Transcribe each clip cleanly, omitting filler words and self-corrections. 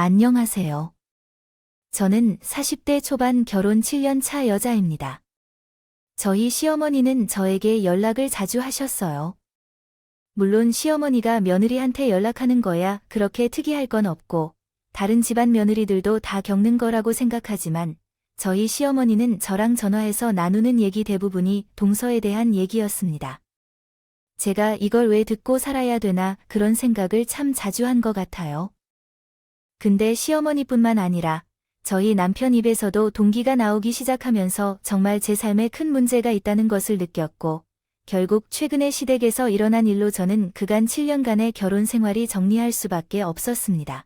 안녕하세요. 저는 40대 초반 결혼 7년 차 여자입니다. 저희 시어머니는 저에게 연락을 자주 하셨어요. 물론 시어머니가 며느리한테 연락하는 거야 그렇게 특이할 건 없고 다른 집안 며느리들도 다 겪는 거라고 생각하지만 저희 시어머니는 저랑 전화해서 나누는 얘기 대부분이 동서에 대한 얘기였습니다. 제가 이걸 왜 듣고 살아야 되나 그런 생각을 참 자주 한 것 같아요. 근데 시어머니뿐만 아니라 저희 남편 입에서도 동기가 나오기 시작하면서 정말 제 삶에 큰 문제가 있다는 것을 느꼈고 결국 최근의 시댁에서 일어난 일로 저는 그간 7년간의 결혼 생활이 정리할 수밖에 없었습니다.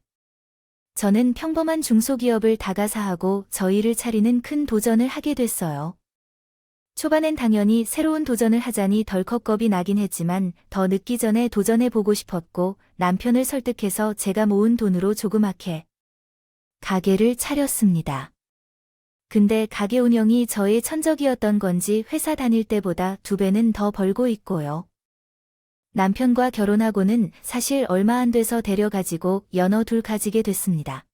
저는 평범한 중소기업을 다가사하고 저희를 차리는 큰 도전을 하게 됐어요. 초반엔 당연히 새로운 도전을 하자니 덜컥 겁이 나긴 했지만 더 늦기 전에 도전해보고 싶었고 남편을 설득해서 제가 모은 돈으로 조그맣게 가게를 차렸습니다. 근데 가게 운영이 저의 천적이었던 건지 회사 다닐 때보다 2배는 더 벌고 있고요. 남편과 결혼하고는 사실 얼마 안 돼서 데려가지고 연어 둘 가지게 됐습니다.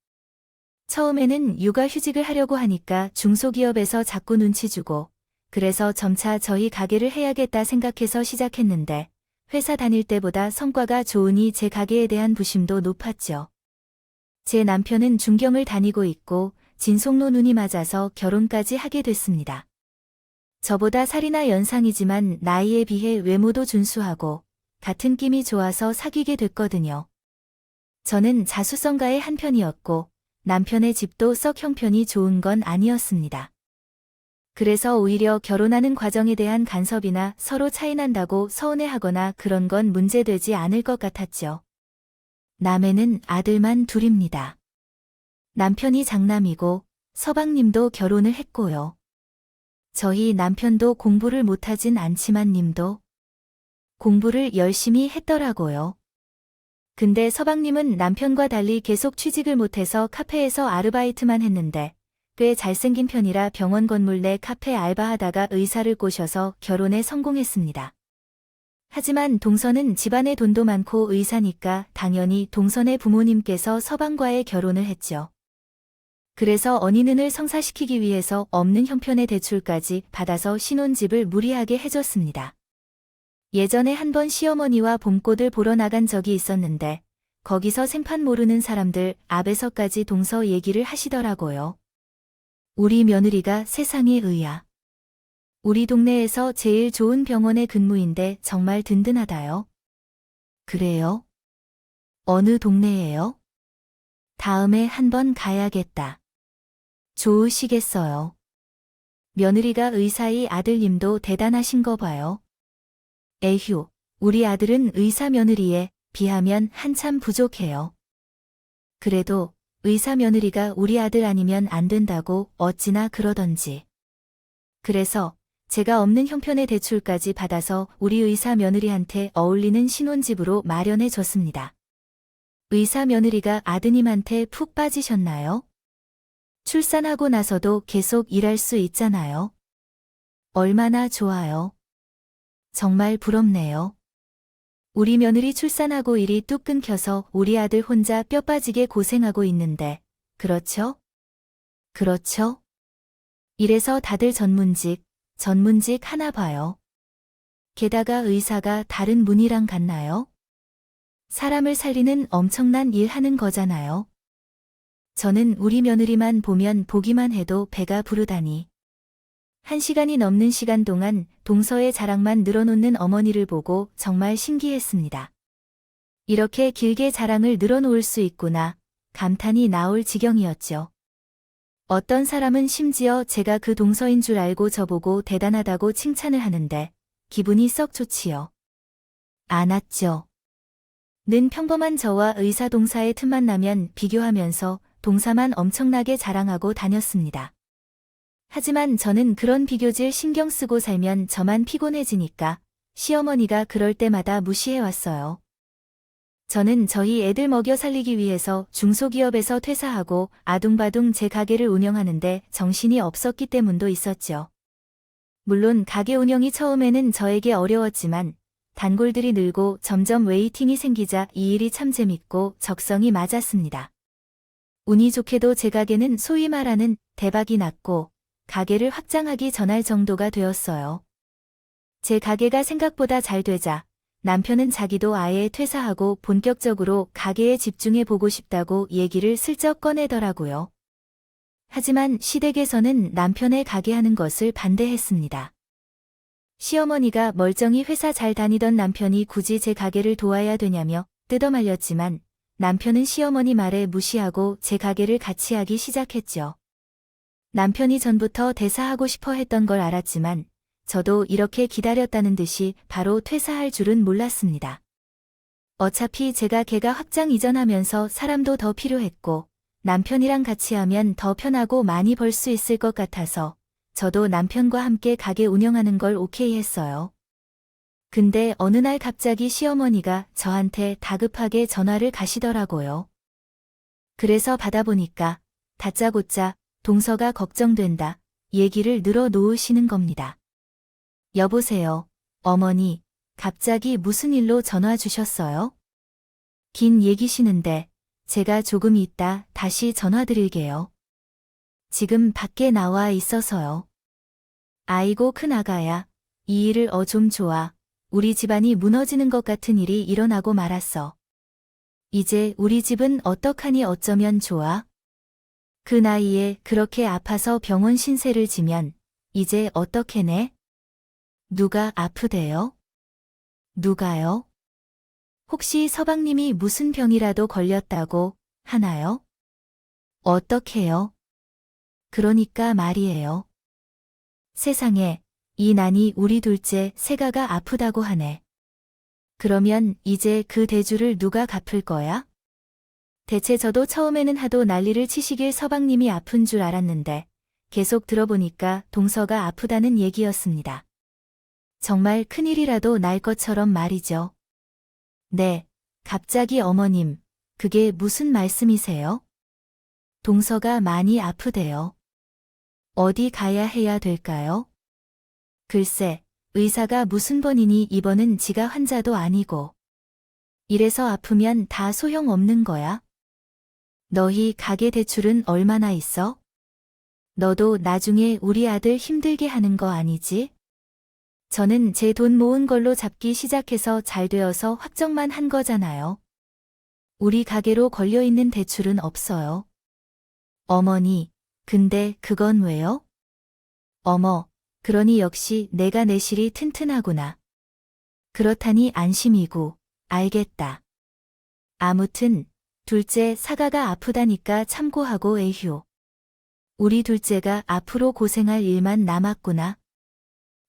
처음에는 육아휴직을 하려고 하니까 중소기업에서 자꾸 눈치 주고 그래서 점차 저희 가게를 해야겠다 생각해서 시작했는데 회사 다닐 때보다 성과가 좋으니 제 가게에 대한 부심도 높았죠. 제 남편은 중경을 다니고 있고 진송로 눈이 맞아서 결혼까지 하게 됐습니다. 저보다 살이나 연상이지만 나이에 비해 외모도 준수하고 같은 끼미 좋아서 사귀게 됐거든요. 저는 자수성가의 한편이었고 남편의 집도 썩 형편이 좋은 건 아니었습니다. 그래서 오히려 결혼하는 과정에 대한 간섭이나 서로 차이난다고 서운해하거나 그런 건 문제되지 않을 것 같았죠. 남해는 아들만 둘입니다. 남편이 장남이고 서방님도 결혼을 했고요. 저희 남편도 공부를 못하진 않지만 님도 공부를 열심히 했더라고요. 근데 서방님은 남편과 달리 계속 취직을 못해서 카페에서 아르바이트만 했는데 꽤 잘생긴 편이라 병원 건물 내 카페 알바하다가 의사를 꼬셔서 결혼에 성공했습니다. 하지만 동서는 집안에 돈도 많고 의사니까 당연히 동선의 부모님께서 서방과의 결혼을 했죠. 그래서 언니는을 성사시키기 위해서 없는 형편의 대출까지 받아서 신혼집을 무리하게 해줬습니다. 예전에 한 번 시어머니와 봄꽃을 보러 나간 적이 있었는데 거기서 생판 모르는 사람들 앞에서까지 동서 얘기를 하시더라고요. 우리 며느리가 세상의 의야. 우리 동네에서 제일 좋은 병원의 근무인데 정말 든든하다요. 그래요? 어느 동네예요? 다음에 한번 가야겠다. 좋으시겠어요. 며느리가 의사의 아들님도 대단하신 거 봐요. 에휴, 우리 아들은 의사 며느리에 비하면 한참 부족해요. 그래도 의사 며느리가 우리 아들 아니면 안 된다고 어찌나 그러던지. 그래서 제가 없는 형편의 대출까지 받아서 우리 의사 며느리한테 어울리는 신혼집으로 마련해 줬습니다. 의사 며느리가 아드님한테 푹 빠지셨나요? 출산하고 나서도 계속 일할 수 있잖아요. 얼마나 좋아요. 정말 부럽네요. 우리 며느리 출산하고 일이 뚝 끊겨서 우리 아들 혼자 뼈 빠지게 고생하고 있는데, 그렇죠? 그렇죠? 이래서 다들 전문직 하나 봐요. 게다가 의사가 다른 문이랑 같나요? 사람을 살리는 엄청난 일 하는 거잖아요. 저는 우리 며느리만 보면 보기만 해도 배가 부르다니. 1시간이 넘는 시간 동안 동서의 자랑만 늘어놓는 어머니를 보고 정말 신기했습니다. 이렇게 길게 자랑을 늘어놓을 수 있구나, 감탄이 나올 지경이었죠. 어떤 사람은 심지어 제가 그 동서인 줄 알고 저보고 대단하다고 칭찬을 하는데 기분이 썩 좋지요. 않았죠. 는 평범한 저와 의사 동사의 틈만 나면 비교하면서 동사만 엄청나게 자랑하고 다녔습니다. 하지만 저는 그런 비교질 신경 쓰고 살면 저만 피곤해지니까 시어머니가 그럴 때마다 무시해왔어요. 저는 저희 애들 먹여 살리기 위해서 중소기업에서 퇴사하고 아둥바둥 제 가게를 운영하는데 정신이 없었기 때문도 있었죠. 물론 가게 운영이 처음에는 저에게 어려웠지만 단골들이 늘고 점점 웨이팅이 생기자 이 일이 참 재밌고 적성이 맞았습니다. 운이 좋게도 제 가게는 소위 말하는 대박이 났고 가게를 확장하기 전할 정도가 되었어요. 제 가게가 생각보다 잘 되자 남편은 자기도 아예 퇴사하고 본격적으로 가게에 집중해 보고 싶다고 얘기를 슬쩍 꺼내더라고요. 하지만 시댁에서는 남편의 가게 하는 것을 반대했습니다. 시어머니가 멀쩡히 회사 잘 다니던 남편이 굳이 제 가게를 도와야 되냐며 뜯어말렸지만 남편은 시어머니 말에 무시하고 제 가게를 같이 하기 시작했죠. 남편이 전부터 대사하고 싶어 했던 걸 알았지만 저도 이렇게 기다렸다는 듯이 바로 퇴사할 줄은 몰랐습니다. 어차피 제가 개가 확장 이전하면서 사람도 더 필요했고 남편이랑 같이 하면 더 편하고 많이 벌 수 있을 것 같아서 저도 남편과 함께 가게 운영하는 걸 오케이 했어요. 근데 어느 날 갑자기 시어머니가 저한테 다급하게 전화를 가시더라고요. 그래서 받아보니까 다짜고짜 동서가 걱정된다 얘기를 늘어놓으시는 겁니다. 여보세요, 어머니, 갑자기 무슨 일로 전화 주셨어요? 긴 얘기시는데 제가 조금 있다 다시 전화 드릴게요. 지금 밖에 나와 있어서요. 아이고 큰아가야, 이 일을 좀 좋아. 우리 집안이 무너지는 것 같은 일이 일어나고 말았어. 이제 우리 집은 어떡하니 어쩌면 좋아? 그 나이에 그렇게 아파서 병원 신세를 지면 이제 어떡해내? 누가 아프대요? 누가요? 혹시 서방님이 무슨 병이라도 걸렸다고 하나요? 어떡해요? 그러니까 말이에요. 세상에, 이 난이 우리 둘째 세가가 아프다고 하네. 그러면 이제 그 대주를 누가 갚을 거야? 대체 저도 처음에는 하도 난리를 치시길 서방님이 아픈 줄 알았는데 계속 들어보니까 동서가 아프다는 얘기였습니다. 정말 큰일이라도 날 것처럼 말이죠. 네, 갑자기 어머님, 그게 무슨 말씀이세요? 동서가 많이 아프대요. 어디 가야 해야 될까요? 글쎄, 의사가 무슨 번이니 입원은 지가 환자도 아니고. 이래서 아프면 다 소용없는 거야? 너희 가게 대출은 얼마나 있어? 너도 나중에 우리 아들 힘들게 하는 거 아니지? 저는 제 돈 모은 걸로 잡기 시작해서 잘 되어서 확정만 한 거잖아요. 우리 가게로 걸려있는 대출은 없어요. 어머니, 근데 그건 왜요? 어머, 그러니 역시 내가 내실이 튼튼하구나. 그렇다니 안심이고, 알겠다. 아무튼, 둘째 사가가 아프다니까 참고하고 에휴. 우리 둘째가 앞으로 고생할 일만 남았구나.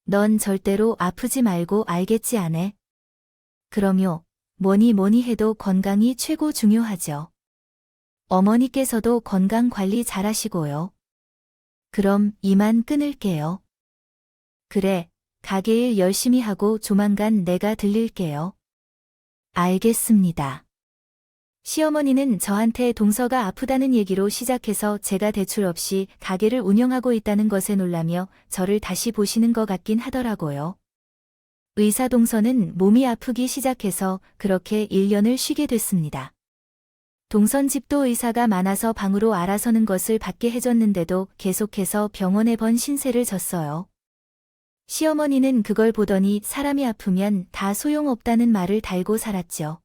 넌 절대로 아프지 말고 알겠지 아네. 그럼요, 뭐니 해도 건강이 최고 중요하죠. 어머니께서도 건강 관리 잘하시고요. 그럼 이만 끊을게요. 그래, 가게 일 열심히 하고 조만간 내가 들릴게요. 알겠습니다. 시어머니는 저한테 동서가 아프다는 얘기로 시작해서 제가 대출 없이 가게를 운영하고 있다는 것에 놀라며 저를 다시 보시는 것 같긴 하더라고요. 의사 동서는 몸이 아프기 시작해서 그렇게 1년을 쉬게 됐습니다. 동선 집도 의사가 많아서 방으로 알아서는 것을 받게 해줬는데도 계속해서 병원에 번 신세를 졌어요. 시어머니는 그걸 보더니 사람이 아프면 다 소용없다는 말을 달고 살았죠.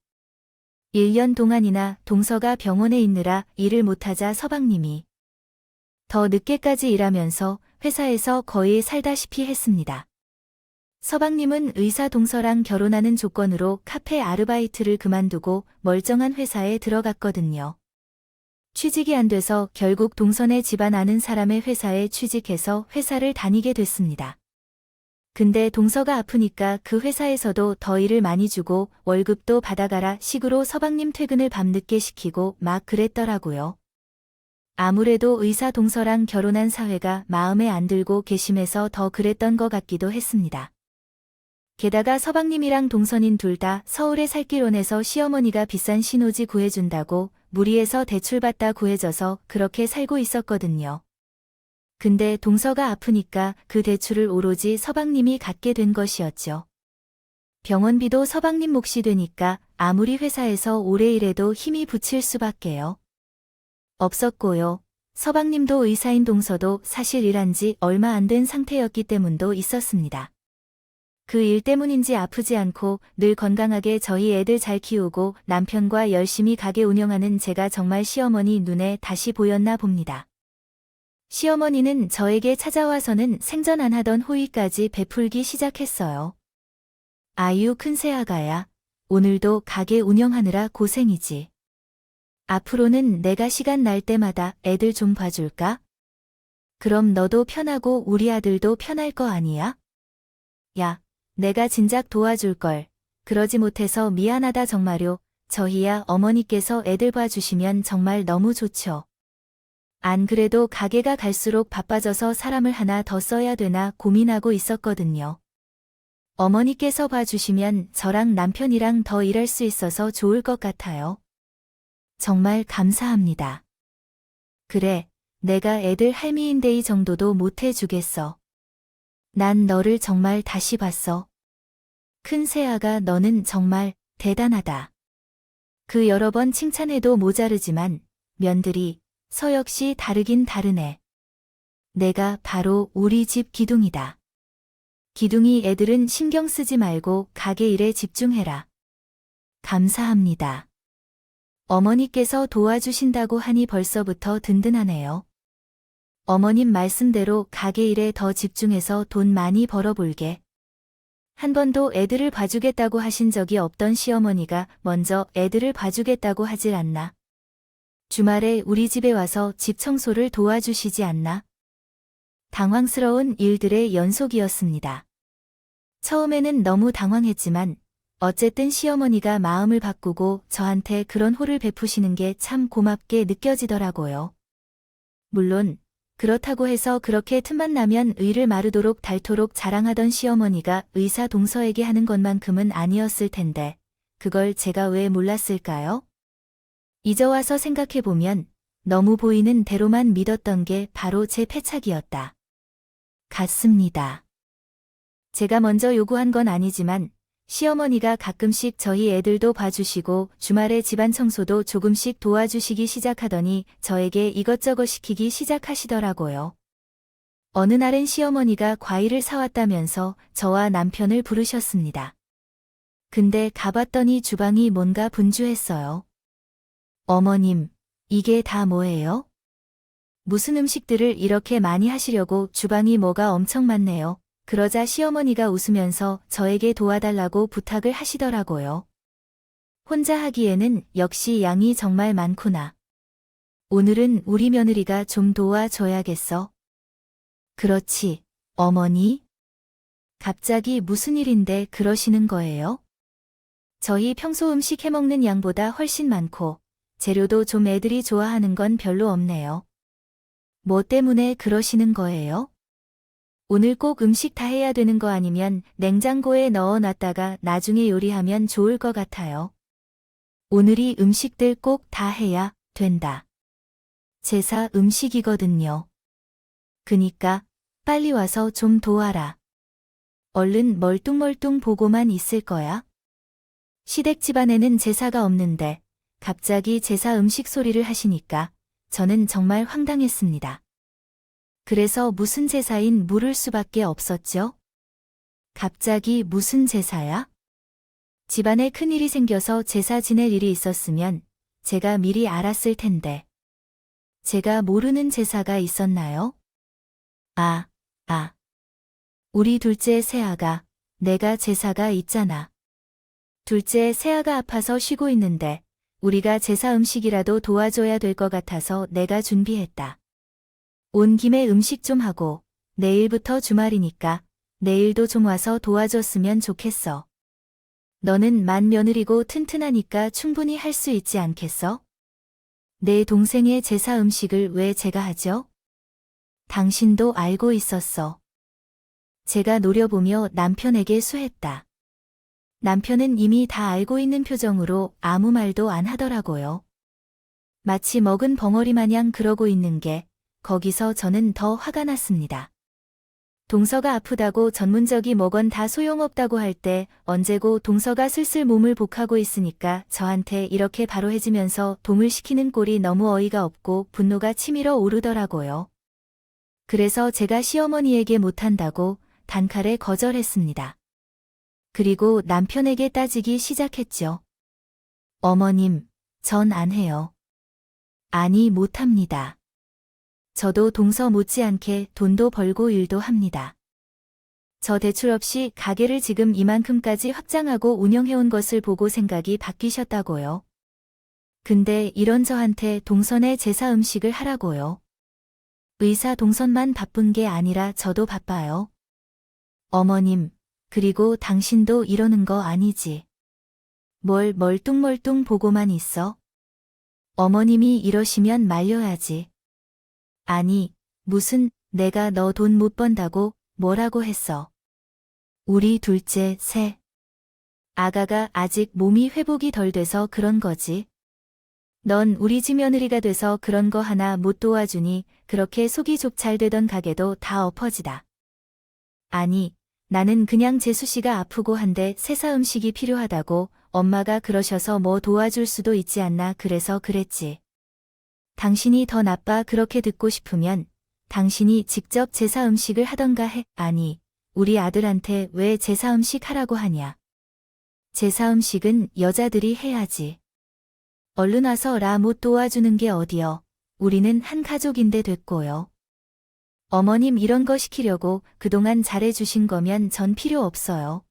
1년 동안이나 동서가 병원에 있느라 일을 못하자 서방님이 더 늦게까지 일하면서 회사에서 거의 살다시피 했습니다. 서방님은 의사 동서랑 결혼하는 조건으로 카페 아르바이트를 그만두고 멀쩡한 회사에 들어갔거든요. 취직이 안 돼서 결국 동선의 집안 아는 사람의 회사에 취직해서 회사를 다니게 됐습니다. 근데 동서가 아프니까 그 회사에서도 더 일을 많이 주고 월급도 받아가라 식으로 서방님 퇴근을 밤늦게 시키고 막 그랬더라고요. 아무래도 의사 동서랑 결혼한 사회가 마음에 안 들고 괘씸해서 더 그랬던 것 같기도 했습니다. 게다가 서방님이랑 동선인 둘 다 서울에 살기로 해서 시어머니가 비싼 신호지 구해준다고 무리해서 대출받다 구해져서 그렇게 살고 있었거든요. 근데 동서가 아프니까 그 대출을 오로지 서방님이 갖게 된 것이었죠. 병원비도 서방님 몫이 되니까 아무리 회사에서 오래 일해도 힘이 붙일 수밖에요. 없었고요. 서방님도 의사인 동서도 사실 일한 지 얼마 안 된 상태였기 때문도 있었습니다. 그 일 때문인지 아프지 않고 늘 건강하게 저희 애들 잘 키우고 남편과 열심히 가게 운영하는 제가 정말 시어머니 눈에 다시 보였나 봅니다. 시어머니는 저에게 찾아와서는 생전 안 하던 호의까지 베풀기 시작했어요. 아유 큰새아가야, 오늘도 가게 운영하느라 고생이지. 앞으로는 내가 시간 날 때마다 애들 좀 봐줄까? 그럼 너도 편하고 우리 아들도 편할 거 아니야? 야, 내가 진작 도와줄걸. 그러지 못해서 미안하다 정말요. 저희야 어머니께서 애들 봐주시면 정말 너무 좋죠. 안 그래도 가게가 갈수록 바빠져서 사람을 하나 더 써야 되나 고민하고 있었거든요. 어머니께서 봐주시면 저랑 남편이랑 더 일할 수 있어서 좋을 것 같아요. 정말 감사합니다. 그래, 내가 애들 할미인데이 정도도 못 해주겠어. 난 너를 정말 다시 봤어. 큰새아가 너는 정말 대단하다. 그 여러 번 칭찬해도 모자르지만 며느리, 서 역시 다르긴 다르네. 내가 바로 우리 집 기둥이다. 기둥이 애들은 신경 쓰지 말고 가게 일에 집중해라. 감사합니다. 어머니께서 도와주신다고 하니 벌써부터 든든하네요. 어머님 말씀대로 가게 일에 더 집중해서 돈 많이 벌어볼게. 한 번도 애들을 봐주겠다고 하신 적이 없던 시어머니가 먼저 애들을 봐주겠다고 하질 않나. 주말에 우리 집에 와서 집 청소를 도와주시지 않나. 당황스러운 일들의 연속이었습니다. 처음에는 너무 당황했지만 어쨌든 시어머니가 마음을 바꾸고 저한테 그런 호를 베푸시는 게 참 고맙게 느껴지더라고요. 물론 그렇다고 해서 그렇게 틈만 나면 의를 마르도록 닳도록 자랑하던 시어머니가 의사 동서에게 하는 것만큼은 아니었을 텐데 그걸 제가 왜 몰랐을까요? 이제 와서 생각해보면 너무 보이는 대로만 믿었던 게 바로 제 패착이었다. 같습니다. 제가 먼저 요구한 건 아니지만 시어머니가 가끔씩 저희 애들도 봐주시고 주말에 집안 청소도 조금씩 도와주시기 시작하더니 저에게 이것저것 시키기 시작하시더라고요. 어느 날은 시어머니가 과일을 사왔다면서 저와 남편을 부르셨습니다. 근데 가봤더니 주방이 뭔가 분주했어요. 어머님, 이게 다 뭐예요? 무슨 음식들을 이렇게 많이 하시려고 주방이 뭐가 엄청 많네요. 그러자 시어머니가 웃으면서 저에게 도와달라고 부탁을 하시더라고요. 혼자 하기에는 역시 양이 정말 많구나. 오늘은 우리 며느리가 좀 도와줘야겠어. 그렇지, 어머니? 갑자기 무슨 일인데 그러시는 거예요? 저희 평소 음식 해먹는 양보다 훨씬 많고 재료도 좀 애들이 좋아하는 건 별로 없네요. 뭐 때문에 그러시는 거예요? 오늘 꼭 음식 다 해야 되는 거 아니면 냉장고에 넣어놨다가 나중에 요리하면 좋을 것 같아요. 오늘이 음식들 꼭 다 해야 된다. 제사 음식이거든요. 그니까 빨리 와서 좀 도와라. 얼른 멀뚱멀뚱 보고만 있을 거야. 시댁 집안에는 제사가 없는데 갑자기 제사 음식 소리를 하시니까 저는 정말 황당했습니다. 그래서 무슨 제사인 물을 수밖에 없었죠? 갑자기 무슨 제사야? 집안에 큰일이 생겨서 제사 지낼 일이 있었으면 제가 미리 알았을 텐데. 제가 모르는 제사가 있었나요? 우리 둘째 새아가, 내가 제사가 있잖아. 둘째 새아가 아파서 쉬고 있는데 우리가 제사 음식이라도 도와줘야 될 것 같아서 내가 준비했다. 온 김에 음식 좀 하고 내일부터 주말이니까 내일도 좀 와서 도와줬으면 좋겠어. 너는 맏며느리고 튼튼하니까 충분히 할 수 있지 않겠어? 내 동생의 제사 음식을 왜 제가 하죠? 당신도 알고 있었어. 제가 노려보며 남편에게 수했다. 남편은 이미 다 알고 있는 표정으로 아무 말도 안 하더라고요. 마치 먹은 벙어리 마냥 그러고 있는 게 거기서 저는 더 화가 났습니다. 동서가 아프다고 전문적이 뭐건 다 소용없다고 할 때 언제고 동서가 슬슬 몸을 복하고 있으니까 저한테 이렇게 바로 해지면서 동을 시키는 꼴이 너무 어이가 없고 분노가 치밀어 오르더라고요. 그래서 제가 시어머니에게 못한다고 단칼에 거절했습니다. 그리고 남편에게 따지기 시작했죠. 어머님, 전 안 해요. 아니, 못합니다. 저도 동서 못지않게 돈도 벌고 일도 합니다. 저 대출 없이 가게를 지금 이만큼까지 확장하고 운영해온 것을 보고 생각이 바뀌셨다고요. 근데 이런 저한테 동선의 제사 음식을 하라고요. 의사 동선만 바쁜 게 아니라 저도 바빠요. 어머님, 그리고 당신도 이러는 거 아니지. 뭘 멀뚱멀뚱 보고만 있어? 어머님이 이러시면 말려야지. 아니, 무슨 내가 너 돈 못 번다고 뭐라고 했어. 우리 둘째, 새 아가가 아직 몸이 회복이 덜 돼서 그런 거지. 넌 우리 집 며느리가 돼서 그런 거 하나 못 도와주니 그렇게 속이 좁잘 되던 가게도 다 엎어지다. 아니, 나는 그냥 재수 씨가 아프고 한데 세사 음식이 필요하다고 엄마가 그러셔서 뭐 도와줄 수도 있지 않나 그래서 그랬지. 당신이 더 나빠 그렇게 듣고 싶으면 당신이 직접 제사 음식을 하던가 해. 아니, 우리 아들한테 왜 제사 음식 하라고 하냐. 제사 음식은 여자들이 해야지. 얼른 와서 라 못 도와주는 게 어디여. 우리는 한 가족인데 됐고요. 어머님 이런 거 시키려고 그동안 잘해주신 거면 전 필요 없어요.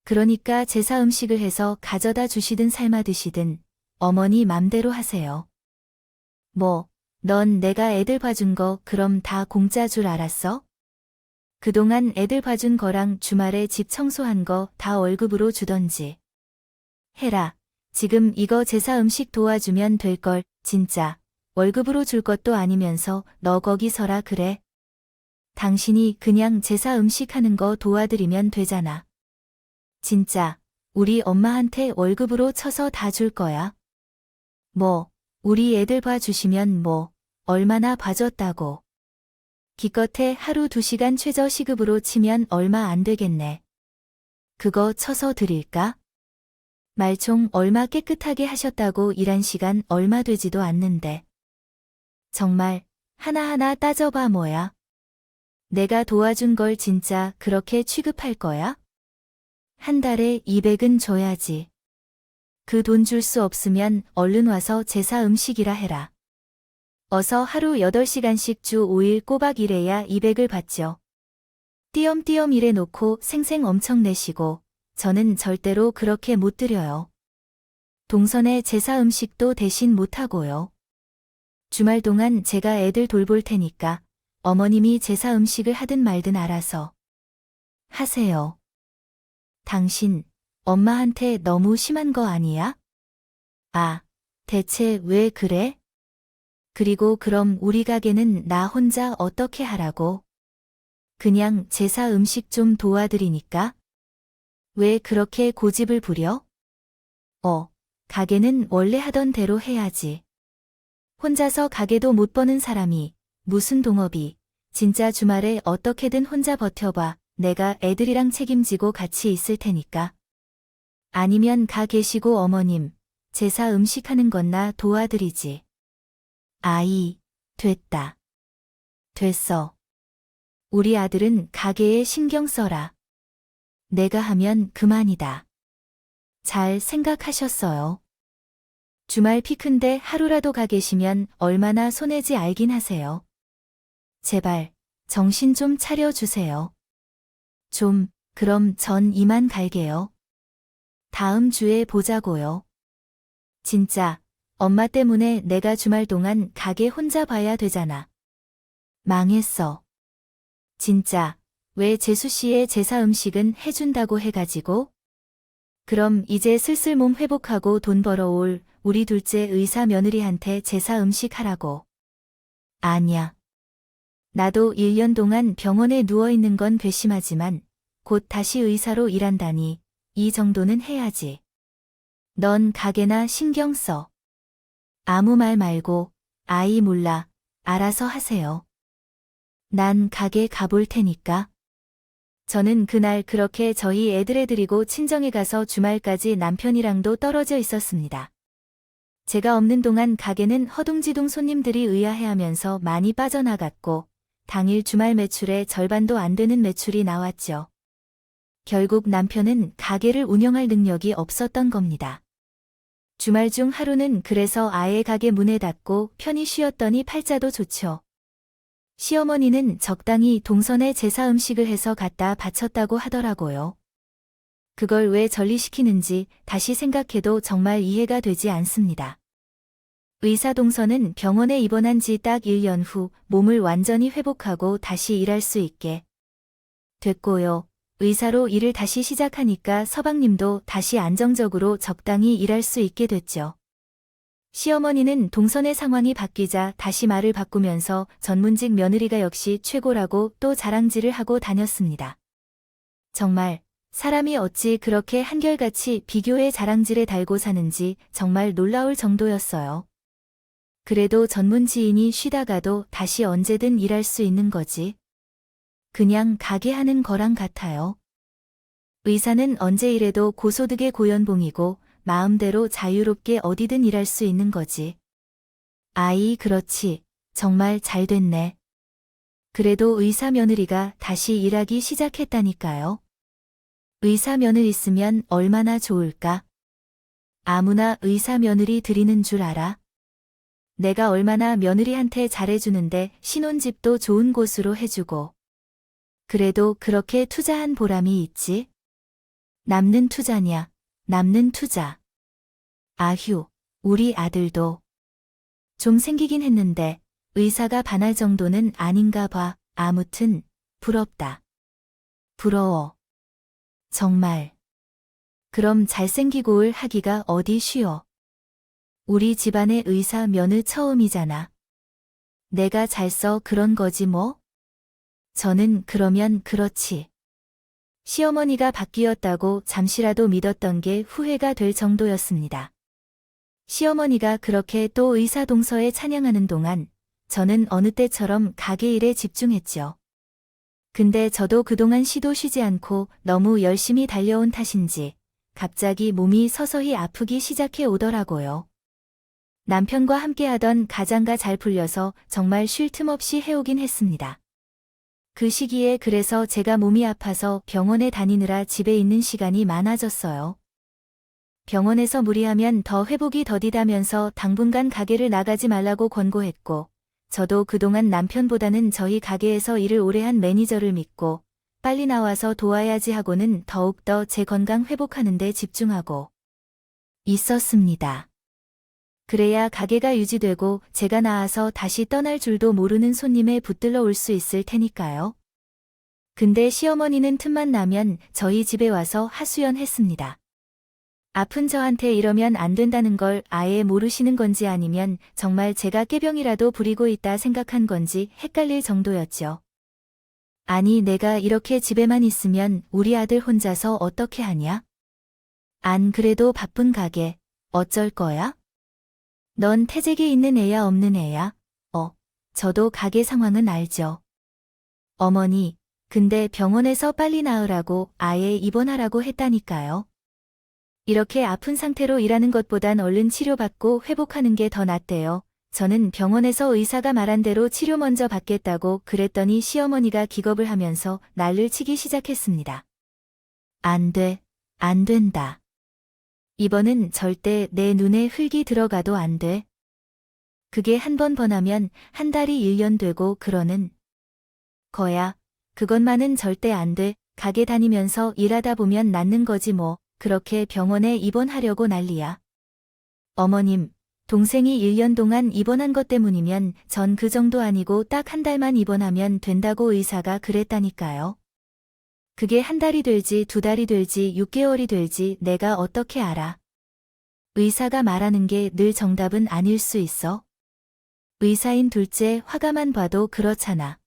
그러니까 제사 음식을 해서 가져다 주시든 삶아 드시든 어머니 맘대로 하세요. 뭐, 넌 내가 애들 봐준 거 그럼 다 공짜 줄 알았어? 그동안 애들 봐준 거랑 주말에 집 청소한 거 다 월급으로 주던지. 해라. 지금 이거 제사 음식 도와주면 될걸, 진짜. 월급으로 줄 것도 아니면서 너 거기 서라 그래. 당신이 그냥 제사 음식 하는 거 도와드리면 되잖아. 진짜, 우리 엄마한테 월급으로 쳐서 다 줄 거야. 뭐, 우리 애들 봐주시면 뭐, 얼마나 봐줬다고. 기껏해 하루 2시간 최저 시급으로 치면 얼마 안 되겠네. 그거 쳐서 드릴까? 말총 얼마 깨끗하게 하셨다고 일한 시간 얼마 되지도 않는데. 정말 하나하나 따져봐 뭐야. 내가 도와준 걸 진짜 그렇게 취급할 거야? 한 달에 200은 줘야지. 그 돈 줄 수 없으면 얼른 와서 제사 음식이라 해라. 어서 하루 8시간씩 주 5일 꼬박 일해야 200을 받죠. 띄엄띄엄 일해놓고 생생 엄청 내시고 저는 절대로 그렇게 못 드려요. 동선의 제사 음식도 대신 못하고요. 주말 동안 제가 애들 돌볼 테니까 어머님이 제사 음식을 하든 말든 알아서 하세요. 당신, 엄마한테 너무 심한 거 아니야? 아, 대체 왜 그래? 그리고 그럼 우리 가게는 나 혼자 어떻게 하라고? 그냥 제사 음식 좀 도와드리니까? 왜 그렇게 고집을 부려? 가게는 원래 하던 대로 해야지. 혼자서 가게도 못 버는 사람이 무슨 동업이 진짜 주말에 어떻게든 혼자 버텨봐. 내가 애들이랑 책임지고 같이 있을 테니까. 아니면 가 계시고 어머님 제사 음식 하는 건 나 도와드리지. 아이, 됐다. 됐어. 우리 아들은 가게에 신경 써라. 내가 하면 그만이다. 잘 생각하셨어요. 주말 피크인데 하루라도 가 계시면 얼마나 손해지 알긴 하세요. 제발 정신 좀 차려주세요. 그럼 전 이만 갈게요. 다음 주에 보자고요. 진짜 엄마 때문에 내가 주말 동안 가게 혼자 봐야 되잖아. 망했어. 진짜 왜 재수 씨의 제사 음식은 해준다고 해가지고? 그럼 이제 슬슬 몸 회복하고 돈 벌어올 우리 둘째 의사 며느리한테 제사 음식 하라고. 아니야. 나도 1년 동안 병원에 누워있는 건 괘씸하지만 곧 다시 의사로 일한다니 이 정도는 해야지. 넌 가게나 신경 써. 아무 말 말고 아이 몰라 알아서 하세요. 난 가게 가볼 테니까. 저는 그날 그렇게 저희 애들에 드리고 친정에 가서 주말까지 남편이랑도 떨어져 있었습니다. 제가 없는 동안 가게는 허둥지둥 손님들이 의아해하면서 많이 빠져나갔고 당일 주말 매출의 절반도 안 되는 매출이 나왔죠. 결국 남편은 가게를 운영할 능력이 없었던 겁니다. 주말 중 하루는 그래서 아예 가게 문에 닫고 편히 쉬었더니 팔자도 좋죠. 시어머니는 적당히 동선에 제사 음식을 해서 갖다 바쳤다고 하더라고요. 그걸 왜 전리시키는지 다시 생각해도 정말 이해가 되지 않습니다. 의사 동선은 병원에 입원한 지 딱 1년 후 몸을 완전히 회복하고 다시 일할 수 있게 됐고요. 의사로 일을 다시 시작하니까 서방님도 다시 안정적으로 적당히 일할 수 있게 됐죠. 시어머니는 동선의 상황이 바뀌자 다시 말을 바꾸면서 전문직 며느리가 역시 최고라고 또 자랑질을 하고 다녔습니다. 정말 사람이 어찌 그렇게 한결같이 비교의 자랑질에 달고 사는지 정말 놀라울 정도였어요. 그래도 전문 지인이 쉬다가도 다시 언제든 일할 수 있는 거지. 그냥 가게 하는 거랑 같아요. 의사는 언제 일해도 고소득의 고연봉이고 마음대로 자유롭게 어디든 일할 수 있는 거지. 아이, 그렇지. 정말 잘 됐네. 그래도 의사 며느리가 다시 일하기 시작했다니까요. 의사 며느리 있으면 얼마나 좋을까? 아무나 의사 며느리 드리는 줄 알아? 내가 얼마나 며느리한테 잘해주는데 신혼집도 좋은 곳으로 해주고. 그래도 그렇게 투자한 보람이 있지? 남는 투자냐? 남는 투자. 아휴, 우리 아들도 좀 생기긴 했는데 의사가 반할 정도는 아닌가 봐. 아무튼 부럽다. 부러워. 정말. 그럼 잘생기고을 하기가 어디 쉬워. 우리 집안의 의사 며느 처음이잖아. 내가 잘 써 그런 거지 뭐? 저는 그러면 그렇지. 시어머니가 바뀌었다고 잠시라도 믿었던 게 후회가 될 정도였습니다. 시어머니가 그렇게 또 의사 동서에 찬양하는 동안 저는 어느 때처럼 가게 일에 집중했죠. 근데 저도 그동안 시도 쉬지 않고 너무 열심히 달려온 탓인지 갑자기 몸이 서서히 아프기 시작해 오더라고요. 남편과 함께하던 가장가 잘 풀려서 정말 쉴 틈 없이 해오긴 했습니다. 그 시기에 그래서 제가 몸이 아파서 병원에 다니느라 집에 있는 시간이 많아졌어요. 병원에서 무리하면 더 회복이 더디다면서 당분간 가게를 나가지 말라고 권고했고, 저도 그동안 남편보다는 저희 가게에서 일을 오래 한 매니저를 믿고 빨리 나와서 도와야지 하고는 더욱더 제 건강 회복하는 데 집중하고 있었습니다. 그래야 가게가 유지되고 제가 나아서 다시 떠날 줄도 모르는 손님에 붙들러 올 수 있을 테니까요. 근데 시어머니는 틈만 나면 저희 집에 와서 하소연했습니다. 아픈 저한테 이러면 안 된다는 걸 아예 모르시는 건지 아니면 정말 제가 꾀병이라도 부리고 있다 생각한 건지 헷갈릴 정도였죠. 아니, 내가 이렇게 집에만 있으면 우리 아들 혼자서 어떻게 하냐? 안 그래도 바쁜 가게 어쩔 거야? 넌 태직이 있는 애야 없는 애야? 저도 가게 상황은 알죠. 어머니, 근데 병원에서 빨리 나으라고 아예 입원하라고 했다니까요. 이렇게 아픈 상태로 일하는 것보단 얼른 치료받고 회복하는 게 더 낫대요. 저는 병원에서 의사가 말한 대로 치료 먼저 받겠다고 그랬더니 시어머니가 기겁을 하면서 난리를 치기 시작했습니다. 안 돼, 안 된다. 입원은 절대 내 눈에 흙이 들어가도 안 돼. 그게 한 번 번하면 한 달이 1년 되고 그러는 거야. 그것만은 절대 안 돼. 가게 다니면서 일하다 보면 낫는 거지 뭐. 그렇게 병원에 입원하려고 난리야. 어머님, 동생이 1년 동안 입원한 것 때문이면 전 그 정도 아니고 딱 한 달만 입원하면 된다고 의사가 그랬다니까요. 그게 한 달이 될지 2달이 될지 6개월이 될지 내가 어떻게 알아. 의사가 말하는 게 늘 정답은 아닐 수 있어. 의사인 둘째 화가만 봐도 그렇잖아.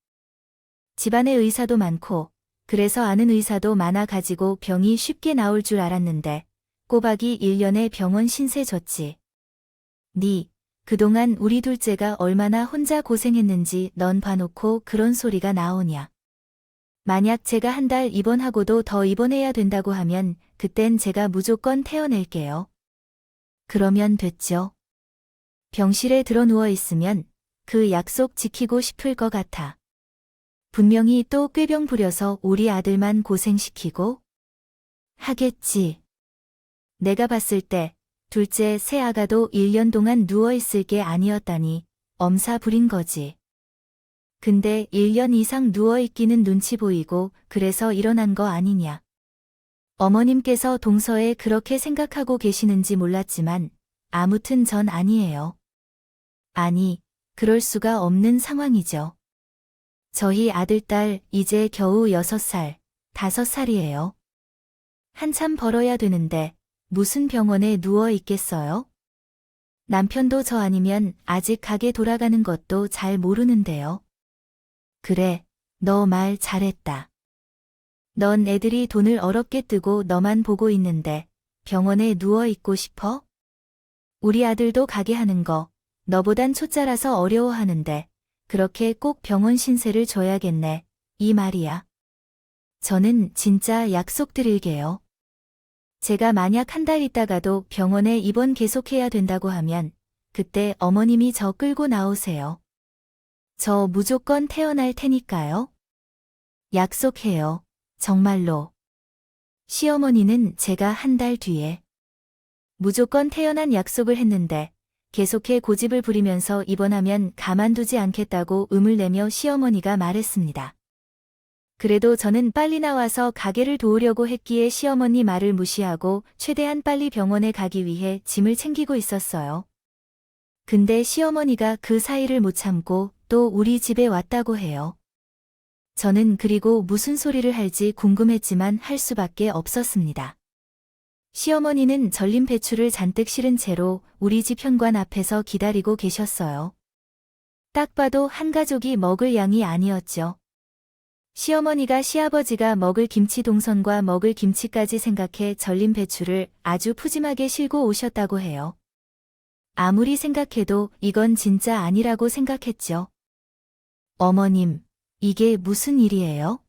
집안에 의사도 많고 그래서 아는 의사도 많아 가지고 병이 쉽게 나올 줄 알았는데 꼬박이 1년에 병원 신세 졌지. 그동안 우리 둘째가 얼마나 혼자 고생했는지 넌 봐놓고 그런 소리가 나오냐. 만약 제가 한 달 입원하고도 더 입원해야 된다고 하면 그땐 제가 무조건 태어낼게요. 그러면 됐죠. 병실에 들어 누워 있으면 그 약속 지키고 싶을 것 같아. 분명히 또 꾀병 부려서 우리 아들만 고생시키고 하겠지. 내가 봤을 때 둘째 새 아가도 1년 동안 누워있을 게 아니었다니 엄사 부린 거지. 근데 1년 이상 누워있기는 눈치 보이고 그래서 일어난 거 아니냐. 어머님께서 동서에 그렇게 생각하고 계시는지 몰랐지만 아무튼 전 아니에요. 아니, 그럴 수가 없는 상황이죠. 저희 아들딸 이제 겨우 6살, 5살이에요. 한참 벌어야 되는데 무슨 병원에 누워 있겠어요? 남편도 저 아니면 아직 가게 돌아가는 것도 잘 모르는데요. 그래, 너 말 잘했다. 넌 애들이 돈을 어렵게 뜨고 너만 보고 있는데 병원에 누워 있고 싶어? 우리 아들도 가게 하는 거 너보단 초짜라서 어려워하는데 그렇게 꼭 병원 신세를 져야겠네, 이 말이야. 저는 진짜 약속드릴게요. 제가 만약 한 달 있다가도 병원에 입원 계속해야 된다고 하면 그때 어머님이 저 끌고 나오세요. 저 무조건 태어날 테니까요. 약속해요. 정말로. 시어머니는 제가 한 달 뒤에 무조건 태어난 약속을 했는데 계속해 고집을 부리면서 입원하면 가만두지 않겠다고 음을 내며 시어머니가 말했습니다. 그래도 저는 빨리 나와서 가게를 도우려고 했기에 시어머니 말을 무시하고 최대한 빨리 병원에 가기 위해 짐을 챙기고 있었어요. 근데 시어머니가 그 사이를 못 참고 또 우리 집에 왔다고 해요. 저는 그리고 무슨 소리를 할지 궁금했지만 할 수밖에 없었습니다. 시어머니는 절린 배추를 잔뜩 실은 채로 우리 집 현관 앞에서 기다리고 계셨어요. 딱 봐도 한 가족이 먹을 양이 아니었죠. 시어머니가 시아버지가 먹을 김치 동선과 먹을 김치까지 생각해 절린 배추를 아주 푸짐하게 실고 오셨다고 해요. 아무리 생각해도 이건 진짜 아니라고 생각했죠. 어머님, 이게 무슨 일이에요?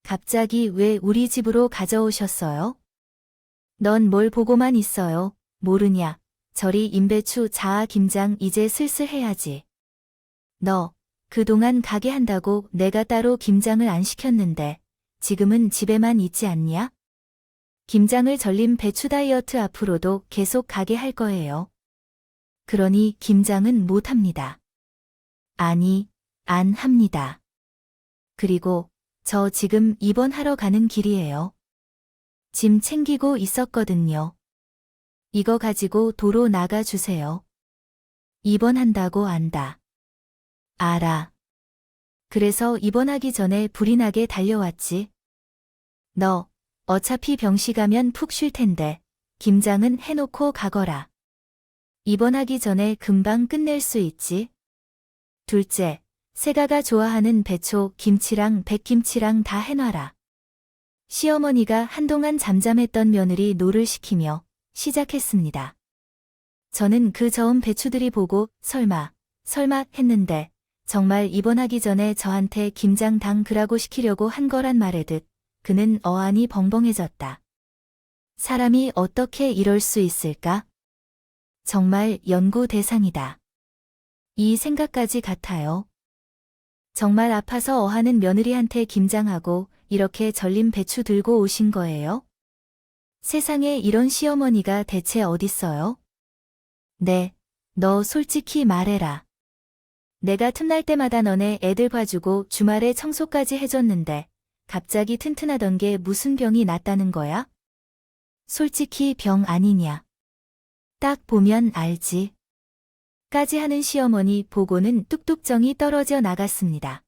갑자기 왜 우리 집으로 가져오셨어요? 넌 뭘 보고만 있어요, 모르냐. 저리 임배추 자아 김장 이제 슬슬 해야지. 너, 그동안 가게 한다고 내가 따로 김장을 안 시켰는데 지금은 집에만 있지 않냐? 김장을 절린 배추 다이어트 앞으로도 계속 가게 할 거예요. 그러니 김장은 못 합니다. 아니, 안 합니다. 그리고 저 지금 입원하러 가는 길이에요. 짐 챙기고 있었거든요. 이거 가지고 도로 나가주세요. 입원한다고 안다. 알아. 그래서 입원하기 전에 불이 나게 달려왔지. 너, 어차피 병시 가면 푹 쉴 텐데 김장은 해놓고 가거라. 입원하기 전에 금방 끝낼 수 있지. 둘째, 세가가 좋아하는 배초, 김치랑 백김치랑 다 해놔라. 시어머니가 한동안 잠잠했던 며느리 노를 시키며 시작했습니다. 저는 그 저은 배추들이 보고 설마 했는데 정말 입원하기 전에 저한테 김장 담그라고 시키려고 한 거란 말에듯 그는 어안이 벙벙해졌다. 사람이 어떻게 이럴 수 있을까? 정말 연구 대상이다. 이 생각까지 같아요. 정말 아파서 어하는 며느리한테 김장하고 이렇게 절린 배추 들고 오신 거예요? 세상에 이런 시어머니가 대체 어딨어요? 네, 너 솔직히 말해라. 내가 틈날 때마다 너네 애들 봐주고 주말에 청소까지 해줬는데 갑자기 튼튼하던 게 무슨 병이 났다는 거야? 솔직히 병 아니냐? 딱 보면 알지. 까지 하는 시어머니 보고는 뚝뚝정이 떨어져 나갔습니다.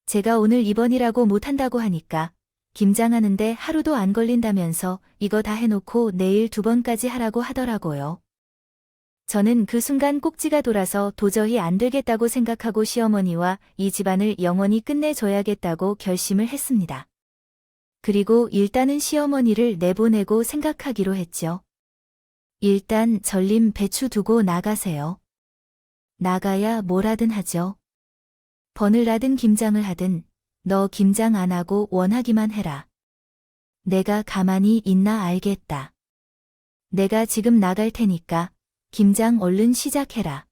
제가 오늘 입원이라고 못한다고 하니까 김장하는데 하루도 안 걸린다면서 이거 다 해놓고 내일 2번까지 하라고 하더라고요. 저는 그 순간 꼭지가 돌아서 도저히 안 되겠다고 생각하고 시어머니와 이 집안을 영원히 끝내줘야겠다고 결심을 했습니다. 그리고 일단은 시어머니를 내보내고 생각하기로 했죠. 일단 절림 배추 두고 나가세요. 나가야 뭘 하든 하죠. 번을 하든 김장을 하든 너 김장 안 하고 원하기만 해라. 내가 가만히 있나 알겠다. 내가 지금 나갈 테니까 김장 얼른 시작해라.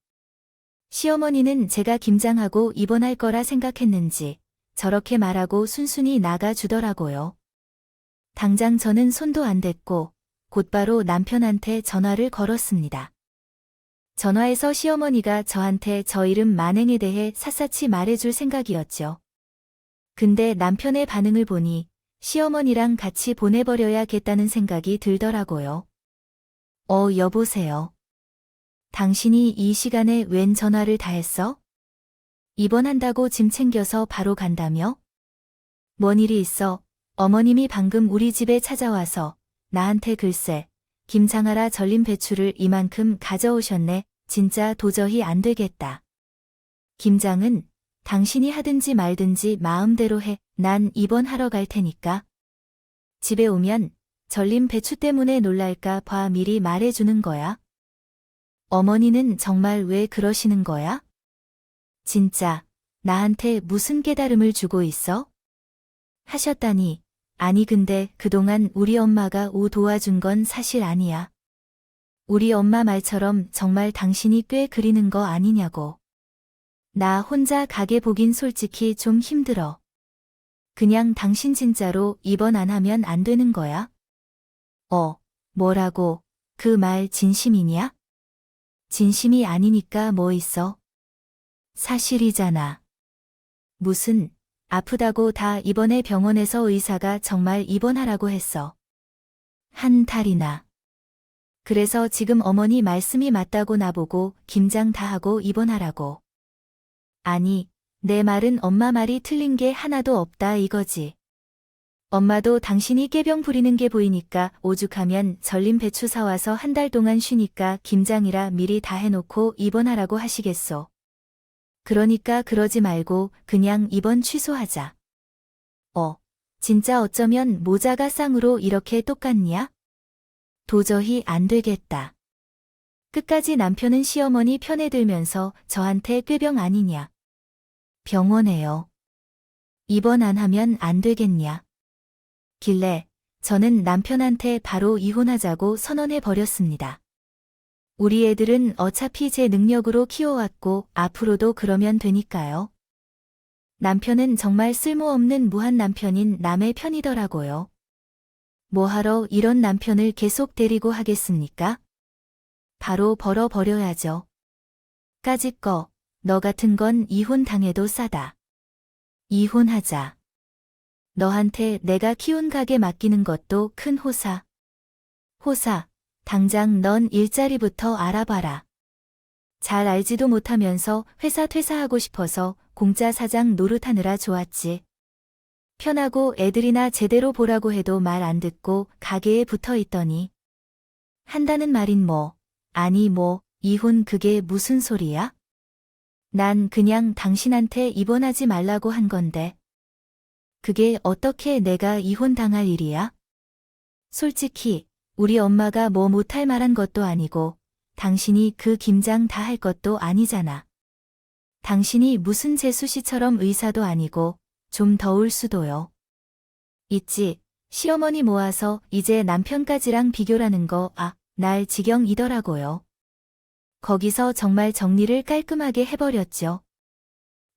시어머니는 제가 김장하고 입원할 거라 생각했는지 저렇게 말하고 순순히 나가 주더라고요. 당장 저는 손도 안 댔고 곧바로 남편한테 전화를 걸었습니다. 전화에서 시어머니가 저한테 저 이름 만행에 대해 샅샅이 말해줄 생각이었죠. 근데 남편의 반응을 보니 시어머니랑 같이 보내버려야겠다는 생각이 들더라고요. 여보세요. 당신이 이 시간에 웬 전화를 다 했어? 입원한다고 짐 챙겨서 바로 간다며? 뭔 일이 있어? 어머님이 방금 우리 집에 찾아와서 나한테 글쎄, 김장하라 절린 배추를 이만큼 가져오셨네. 진짜 도저히 안 되겠다. 김장은 당신이 하든지 말든지 마음대로 해. 난 입원하러 갈 테니까. 집에 오면 절린 배추 때문에 놀랄까 봐 미리 말해주는 거야. 어머니는 정말 왜 그러시는 거야? 진짜 나한테 무슨 깨달음을 주고 있어? 하셨다니. 아니 근데 그동안 우리 엄마가 도와준 건 사실 아니야. 우리 엄마 말처럼 정말 당신이 꽤 그리는 거 아니냐고. 나 혼자 가게 보긴 솔직히 좀 힘들어. 그냥 당신 진짜로 입원 안 하면 안 되는 거야? 뭐라고? 그 말 진심이냐? 진심이 아니니까 뭐 있어? 사실이잖아. 무슨, 아프다고 다 입원해. 병원에서 의사가 정말 입원하라고 했어. 한 달이나. 그래서 지금 어머니 말씀이 맞다고 나보고 김장 다 하고 입원하라고. 아니, 내 말은 엄마 말이 틀린 게 하나도 없다 이거지. 엄마도 당신이 깨병 부리는 게 보이니까 오죽하면 절린 배추 사와서 한 달 동안 쉬니까 김장이라 미리 다 해놓고 입원하라고 하시겠소. 그러니까 그러지 말고 그냥 입원 취소하자. 진짜 어쩌면 모자가 쌍으로 이렇게 똑같냐? 도저히 안 되겠다. 끝까지 남편은 시어머니 편에 들면서 저한테 꾀병 아니냐. 병원에요. 입원 안 하면 안 되겠냐. 길래 저는 남편한테 바로 이혼하자고 선언해 버렸습니다. 우리 애들은 어차피 제 능력으로 키워왔고 앞으로도 그러면 되니까요. 남편은 정말 쓸모없는 무한 남편인 남의 편이더라고요. 뭐하러 이런 남편을 계속 데리고 하겠습니까? 바로 벌어버려야죠. 까짓 거, 너 같은 건 이혼 당해도 싸다. 이혼하자. 너한테 내가 키운 가게 맡기는 것도 큰 호사. 당장 넌 일자리부터 알아봐라. 잘 알지도 못하면서 회사 퇴사하고 싶어서 공짜 사장 노릇하느라 좋았지. 편하고 애들이나 제대로 보라고 해도 말 안 듣고 가게에 붙어 있더니. 한다는 말인 뭐, 아니 뭐, 이혼 그게 무슨 소리야? 난 그냥 당신한테 입원하지 말라고 한 건데. 그게 어떻게 내가 이혼당할 일이야? 솔직히 우리 엄마가 뭐 못할 말한 것도 아니고 당신이 그 김장 다 할 것도 아니잖아. 당신이 무슨 재수씨처럼 의사도 아니고 좀 더울 수도요. 있지, 시어머니 모아서 이제 남편까지랑 비교라는 거 날 지경이더라고요. 거기서 정말 정리를 깔끔하게 해버렸죠.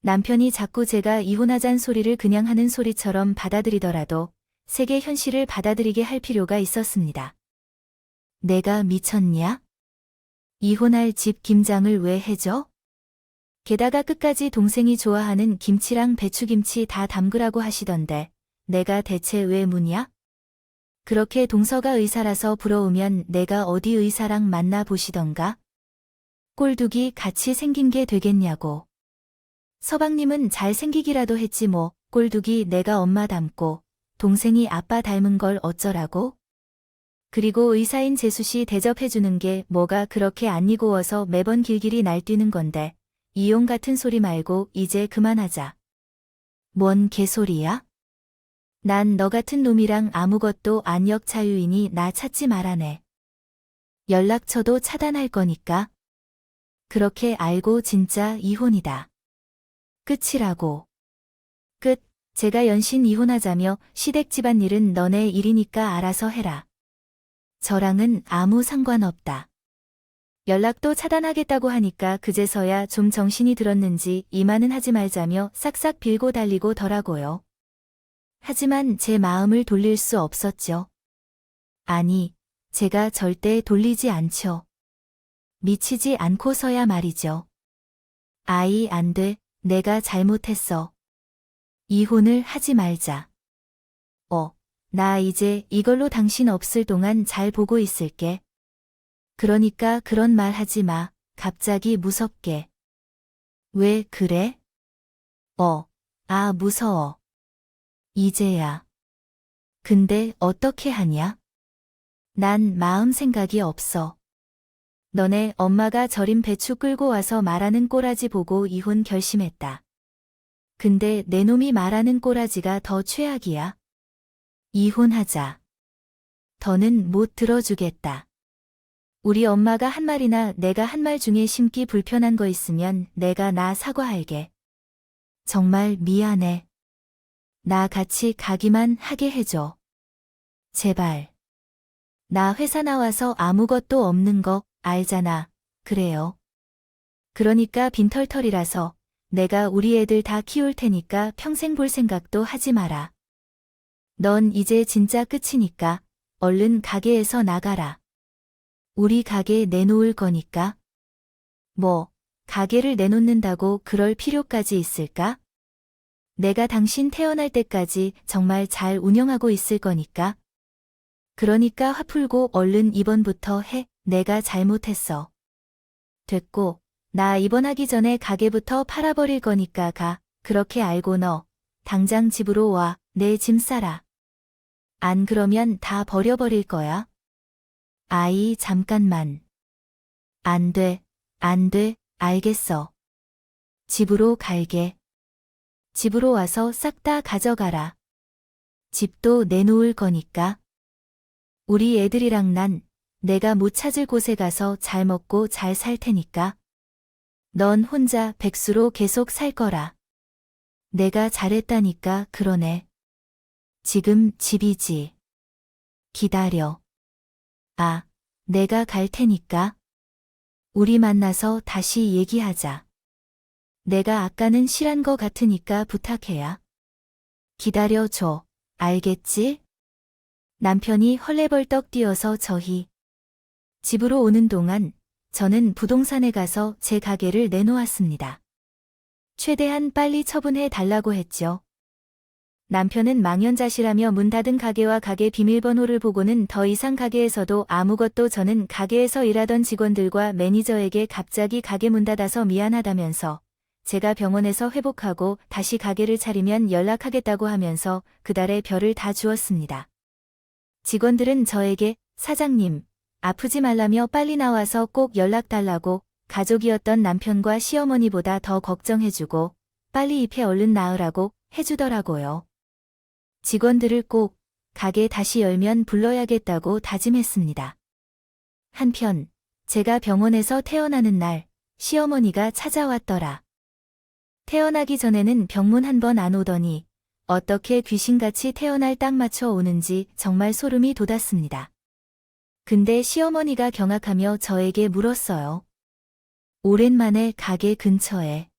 남편이 자꾸 제가 이혼하잔 소리를 그냥 하는 소리처럼 받아들이더라도 세계 현실을 받아들이게 할 필요가 있었습니다. 내가 미쳤냐? 이혼할 집 김장을 왜 해줘? 게다가 끝까지 동생이 좋아하는 김치랑 배추김치 다 담그라고 하시던데 내가 대체 왜 묻냐? 그렇게 동서가 의사라서 부러우면 내가 어디 의사랑 만나 보시던가? 꼴뚜기 같이 생긴 게 되겠냐고. 서방님은 잘생기기라도 했지 뭐. 꼴뚜기 내가 엄마 닮고 동생이 아빠 닮은 걸 어쩌라고? 그리고 의사인 재수씨 대접해주는 게 뭐가 그렇게 안 이고워서 매번 길길이 날뛰는 건데 이용 같은 소리 말고 이제 그만하자. 뭔 개소리야? 난 너 같은 놈이랑 아무것도 안 역차유이니 나 찾지 말아내. 연락처도 차단할 거니까. 그렇게 알고 진짜 이혼이다. 끝이라고. 끝. 제가 연신 이혼하자며 시댁 집안일은 너네 일이니까 알아서 해라. 저랑은 아무 상관없다. 연락도 차단하겠다고 하니까 그제서야 좀 정신이 들었는지 이만은 하지 말자며 싹싹 빌고 달리고더라고요. 하지만 제 마음을 돌릴 수 없었죠. 아니, 제가 절대 돌리지 않죠. 미치지 않고서야 말이죠. 아이, 안 돼. 내가 잘못했어. 이혼을 하지 말자. 나 이제 이걸로 당신 없을 동안 잘 보고 있을게. 그러니까 그런 말 하지 마. 갑자기 무섭게. 왜 그래? 무서워. 이제야. 근데 어떻게 하냐? 난 마음 생각이 없어. 너네 엄마가 절임 배추 끌고 와서 말하는 꼬라지 보고 이혼 결심했다. 근데 내 놈이 말하는 꼬라지가 더 최악이야. 이혼하자. 더는 못 들어주겠다. 우리 엄마가 한 말이나 내가 한 말 중에 심기 불편한 거 있으면 내가 나 사과할게. 정말 미안해. 나 같이 가기만 하게 해줘. 제발. 나 회사 나와서 아무것도 없는 거 알잖아. 그래요. 그러니까 빈털털이라서 내가 우리 애들 다 키울 테니까 평생 볼 생각도 하지 마라. 넌 이제 진짜 끝이니까 얼른 가게에서 나가라. 우리 가게 내놓을 거니까. 뭐, 가게를 내놓는다고 그럴 필요까지 있을까? 내가 당신 태어날 때까지 정말 잘 운영하고 있을 거니까. 그러니까 화 풀고 얼른 입원부터 해. 내가 잘못했어. 됐고, 나 입원하기 전에 가게부터 팔아버릴 거니까 가. 그렇게 알고 너 당장 집으로 와. 내 짐 싸라. 안 그러면 다 버려버릴 거야. 아이, 잠깐만. 안 돼, 안 돼, 알겠어. 집으로 갈게. 집으로 와서 싹 다 가져가라. 집도 내놓을 거니까. 우리 애들이랑 난 내가 못 찾을 곳에 가서 잘 먹고 잘 살 테니까. 넌 혼자 백수로 계속 살 거라. 내가 잘했다니까. 그러네. 지금 집이지. 기다려. 내가 갈 테니까. 우리 만나서 다시 얘기하자. 내가 아까는 실한 거 같으니까 부탁해야. 기다려줘. 알겠지? 남편이 헐레벌떡 뛰어서 저희 집으로 오는 동안 저는 부동산에 가서 제 가게를 내놓았습니다. 최대한 빨리 처분해 달라고 했죠. 남편은 망연자실하며 문 닫은 가게와 가게 비밀번호를 보고는 더 이상 가게에서도 아무것도. 저는 가게에서 일하던 직원들과 매니저에게 갑자기 가게 문 닫아서 미안하다면서 제가 병원에서 회복하고 다시 가게를 차리면 연락하겠다고 하면서 그달의 별을 다 주었습니다. 직원들은 저에게 사장님, 아프지 말라며 빨리 나와서 꼭 연락 달라고 가족이었던 남편과 시어머니보다 더 걱정해주고 빨리 입회 얼른 나으라고 해주더라고요. 직원들을 꼭 가게 다시 열면 불러야겠다고 다짐했습니다. 한편 제가 병원에서 태어나는 날 시어머니가 찾아왔더라. 태어나기 전에는 병문 한 번 안 오더니 어떻게 귀신같이 태어날 딱 맞춰 오는지 정말 소름이 돋았습니다. 근데 시어머니가 경악하며 저에게 물었어요. 오랜만에 가게 근처에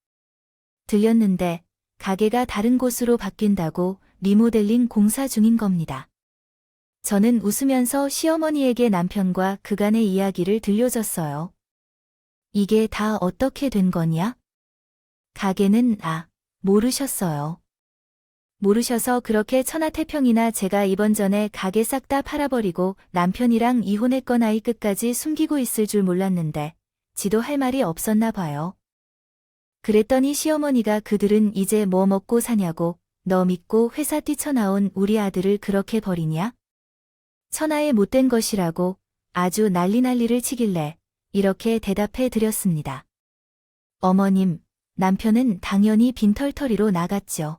들렸는데 가게가 다른 곳으로 바뀐다고 리모델링 공사 중인 겁니다. 저는 웃으면서 시어머니에게 남편과 그간의 이야기를 들려줬어요. 이게 다 어떻게 된 거냐? 가게는 모르셨어요. 모르셔서 그렇게 천하태평이나 제가 이번 전에 가게 싹 다 팔아버리고 남편이랑 이혼했건 아이 끝까지 숨기고 있을 줄 몰랐는데 지도 할 말이 없었나 봐요. 그랬더니 시어머니가 그들은 이제 뭐 먹고 사냐고 너 믿고 회사 뛰쳐나온 우리 아들을 그렇게 버리냐? 천하에 못된 것이라고 아주 난리를 치길래 이렇게 대답해 드렸습니다. 어머님, 남편은 당연히 빈털터리로 나갔죠.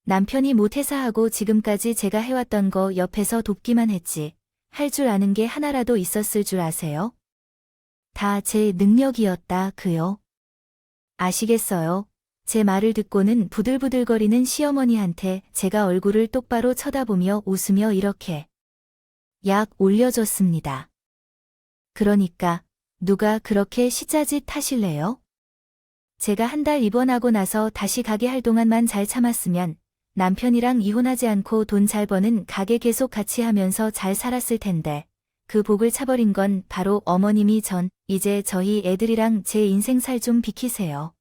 남편이 못 회사하고 지금까지 제가 해왔던 거 옆에서 돕기만 했지. 할 줄 아는 게 하나라도 있었을 줄 아세요? 다 제 능력이었다 그요. 아시겠어요? 제 말을 듣고는 부들부들거리는 시어머니한테 제가 얼굴을 똑바로 쳐다보며 웃으며 이렇게 약 올려줬습니다. 그러니까 누가 그렇게 시자짓 하실래요? 제가 한 달 입원하고 나서 다시 가게 할 동안만 잘 참았으면 남편이랑 이혼하지 않고 돈 잘 버는 가게 계속 같이 하면서 잘 살았을 텐데 그 복을 차버린 건 바로 어머님이 이제 저희 애들이랑 제 인생 살 좀 비키세요.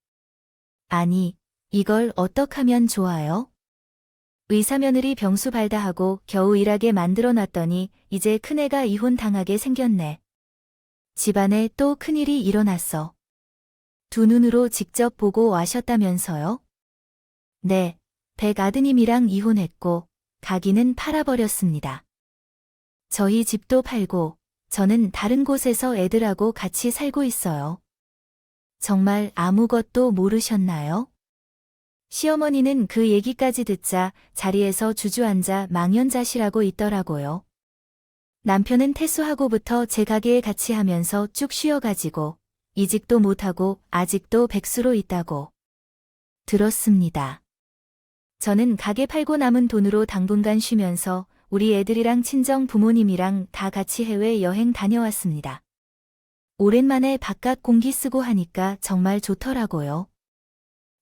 아니, 이걸 어떡하면 좋아요? 의사며느리 병수 발다하고 겨우 일하게 만들어 놨더니 이제 큰애가 이혼당하게 생겼네. 집안에 또 큰일이 일어났어. 두 눈으로 직접 보고 와셨다면서요? 네, 백 아드님이랑 이혼했고 가기는 팔아버렸습니다. 저희 집도 팔고 저는 다른 곳에서 애들하고 같이 살고 있어요. 정말 아무것도 모르셨나요? 시어머니는 그 얘기까지 듣자 자리에서 주저앉아 망연자실하고 있더라고요. 남편은 퇴수하고부터 제 가게에 같이 하면서 쭉 쉬어가지고 이직도 못하고 아직도 백수로 있다고 들었습니다. 저는 가게 팔고 남은 돈으로 당분간 쉬면서 우리 애들이랑 친정 부모님이랑 다 같이 해외 여행 다녀왔습니다. 오랜만에 바깥 공기 쓰고 하니까 정말 좋더라고요.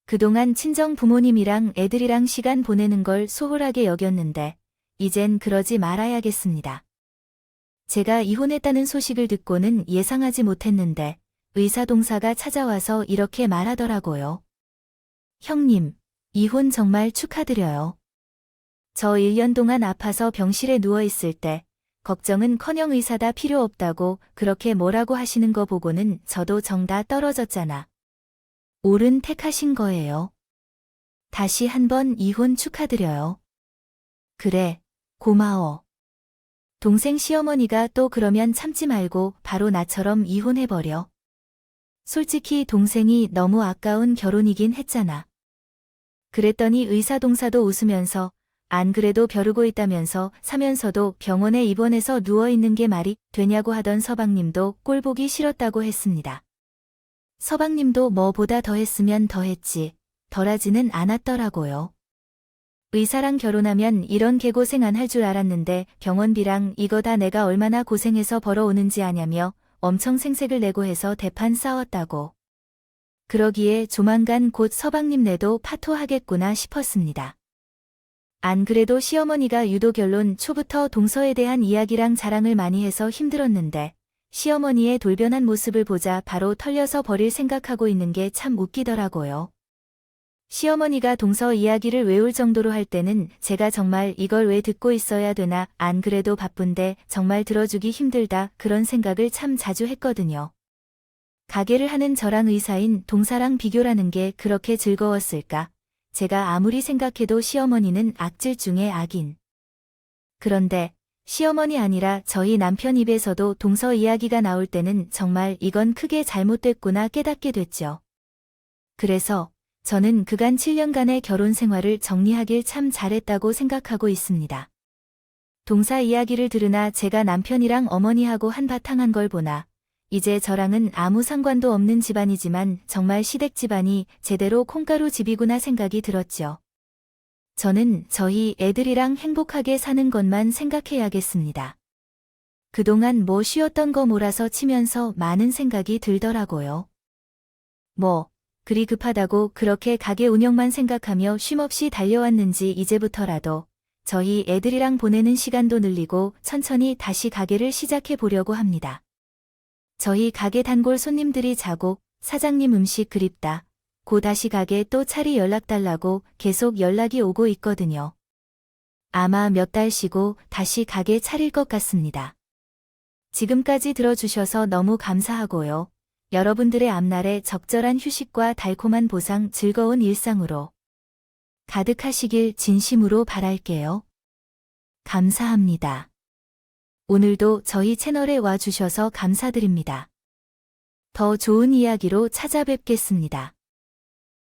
그동안 친정 부모님이랑 애들이랑 시간 보내는 걸 소홀하게 여겼는데 이젠 그러지 말아야겠습니다. 제가 이혼했다는 소식을 듣고는 예상하지 못했는데 의사 동사가 찾아와서 이렇게 말하더라고요. 형님, 이혼 정말 축하드려요. 저 1년 동안 아파서 병실에 누워있을 때 걱정은커녕 의사다 필요 없다고 그렇게 뭐라고 하시는 거 보고는 저도 정 다 떨어졌잖아. 옳은 택하신 거예요. 다시 한번 이혼 축하드려요. 그래, 고마워. 동생 시어머니가 또 그러면 참지 말고 바로 나처럼 이혼해버려. 솔직히 동생이 너무 아까운 결혼이긴 했잖아. 그랬더니 의사 동사도 웃으면서 안 그래도 벼르고 있다면서 사면서도 병원에 입원해서 누워있는 게 말이 되냐고 하던 서방님도 꼴보기 싫었다고 했습니다. 서방님도 뭐보다 더 했으면 더 했지, 덜하지는 않았더라고요. 의사랑 결혼하면 이런 개고생 안 할 줄 알았는데 병원비랑 이거 다 내가 얼마나 고생해서 벌어오는지 아냐며 엄청 생색을 내고 해서 대판 싸웠다고. 그러기에 조만간 곧 서방님네도 파토하겠구나 싶었습니다. 안 그래도 시어머니가 유독 결혼 초부터 동서에 대한 이야기랑 자랑을 많이 해서 힘들었는데 시어머니의 돌변한 모습을 보자 바로 털려서 버릴 생각하고 있는 게 참 웃기더라고요. 시어머니가 동서 이야기를 외울 정도로 할 때는 제가 정말 이걸 왜 듣고 있어야 되나, 안 그래도 바쁜데 정말 들어주기 힘들다 그런 생각을 참 자주 했거든요. 가게를 하는 저랑 의사인 동사랑 비교라는 게 그렇게 즐거웠을까? 제가 아무리 생각해도 시어머니는 악질 중에 악인. 그런데 시어머니 아니라 저희 남편 입에서도 동서 이야기가 나올 때는 정말 이건 크게 잘못됐구나 깨닫게 됐죠. 그래서 저는 그간 7년간의 결혼 생활을 정리하길 참 잘했다고 생각하고 있습니다. 동사 이야기를 들으나 제가 남편이랑 어머니하고 한바탕 한 걸 보나 이제 저랑은 아무 상관도 없는 집안이지만 정말 시댁 집안이 제대로 콩가루 집이구나 생각이 들었죠. 저는 저희 애들이랑 행복하게 사는 것만 생각해야겠습니다. 그동안 뭐 쉬었던 거 몰아서 치면서 많은 생각이 들더라고요. 그리 급하다고 그렇게 가게 운영만 생각하며 쉼없이 달려왔는지 이제부터라도 저희 애들이랑 보내는 시간도 늘리고 천천히 다시 가게를 시작해 보려고 합니다. 저희 가게 단골 손님들이 자고 사장님 음식 그립다, 고 다시 가게 또 차리 연락 달라고 계속 연락이 오고 있거든요. 아마 몇 달 쉬고 다시 가게 차릴 것 같습니다. 지금까지 들어주셔서 너무 감사하고요. 여러분들의 앞날에 적절한 휴식과 달콤한 보상, 즐거운 일상으로 가득하시길 진심으로 바랄게요. 감사합니다. 오늘도 저희 채널에 와주셔서 감사드립니다. 더 좋은 이야기로 찾아뵙겠습니다.